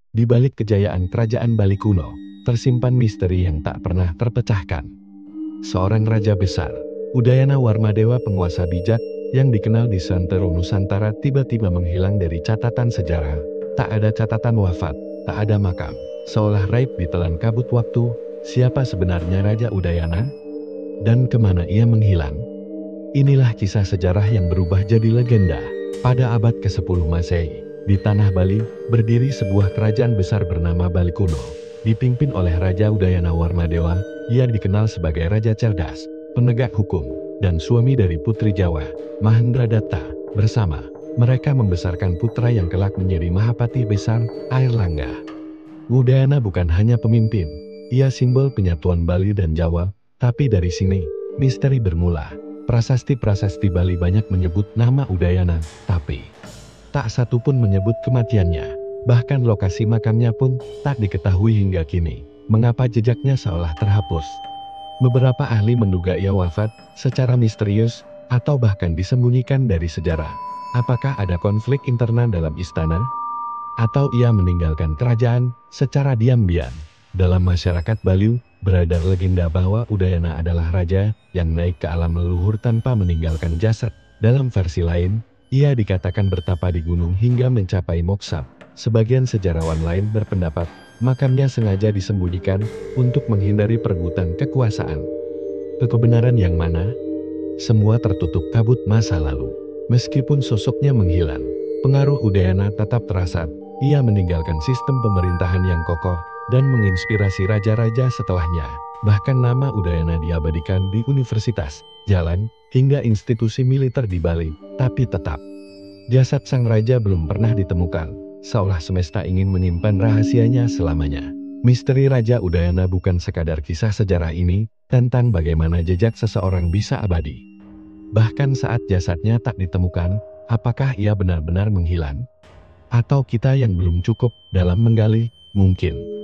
Di balik kejayaan kerajaan Bali kuno, tersimpan misteri yang tak pernah terpecahkan. Seorang raja besar, Udayana Warmadewa, penguasa bijak, yang dikenal di seantero Nusantara, tiba-tiba menghilang dari catatan sejarah. Tak ada catatan wafat, tak ada makam, seolah raib ditelan kabut waktu. Siapa sebenarnya Raja Udayana? Dan kemana ia menghilang? Inilah kisah sejarah yang berubah jadi legenda. Pada abad ke-10 Masehi, di tanah Bali, berdiri sebuah kerajaan besar bernama Bali kuno. Dipimpin oleh Raja Udayana Warmadewa, ia dikenal sebagai raja cerdas, penegak hukum, dan suami dari putri Jawa, Mahendradatta. Bersama, mereka membesarkan putra yang kelak menjadi Mahapati besar, Airlangga. Udayana bukan hanya pemimpin, ia simbol penyatuan Bali dan Jawa, tapi dari sini, misteri bermula. Prasasti-prasasti Bali banyak menyebut nama Udayana, tapi tak satu pun menyebut kematiannya. Bahkan lokasi makamnya pun tak diketahui hingga kini. Mengapa jejaknya seolah terhapus? Beberapa ahli menduga ia wafat secara misterius atau bahkan disembunyikan dari sejarah. Apakah ada konflik internal dalam istana? Atau ia meninggalkan kerajaan secara diam-diam? Dalam masyarakat Bali, beredar legenda bahwa Udayana adalah raja yang naik ke alam leluhur tanpa meninggalkan jasad. Dalam versi lain, ia dikatakan bertapa di gunung hingga mencapai moksha. Sebagian sejarawan lain berpendapat, makamnya sengaja disembunyikan untuk menghindari perebutan kekuasaan. Kebenaran yang mana? Semua tertutup kabut masa lalu. Meskipun sosoknya menghilang, pengaruh Udayana tetap terasa. Ia meninggalkan sistem pemerintahan yang kokoh dan menginspirasi raja-raja setelahnya. Bahkan nama Udayana diabadikan di universitas, jalan, hingga institusi militer di Bali. Tapi tetap, jasad sang raja belum pernah ditemukan, seolah semesta ingin menyimpan rahasianya selamanya. Misteri Raja Udayana bukan sekadar kisah sejarah ini, tentang bagaimana jejak seseorang bisa abadi. Bahkan saat jasadnya tak ditemukan, apakah ia benar-benar menghilang? Atau kita yang belum cukup dalam menggali? Mungkin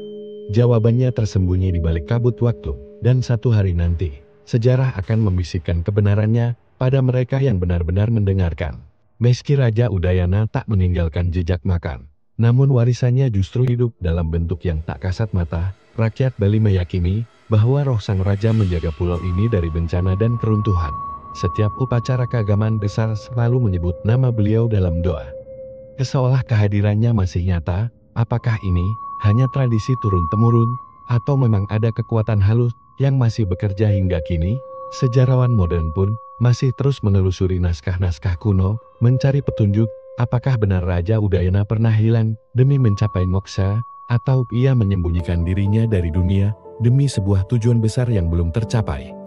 jawabannya tersembunyi di balik kabut waktu, dan satu hari nanti, sejarah akan membisikkan kebenarannya pada mereka yang benar-benar mendengarkan. Meski Raja Udayana tak meninggalkan jejak makam, namun warisannya justru hidup dalam bentuk yang tak kasat mata. Rakyat Bali meyakini bahwa roh sang raja menjaga pulau ini dari bencana dan keruntuhan. Setiap upacara keagamaan besar selalu menyebut nama beliau dalam doa. Seolah kehadirannya masih nyata. Apakah ini hanya tradisi turun-temurun, atau memang ada kekuatan halus yang masih bekerja hingga kini? Sejarawan modern pun masih terus menelusuri naskah-naskah kuno, mencari petunjuk. Apakah benar Raja Udayana pernah hilang demi mencapai moksha, atau ia menyembunyikan dirinya dari dunia demi sebuah tujuan besar yang belum tercapai?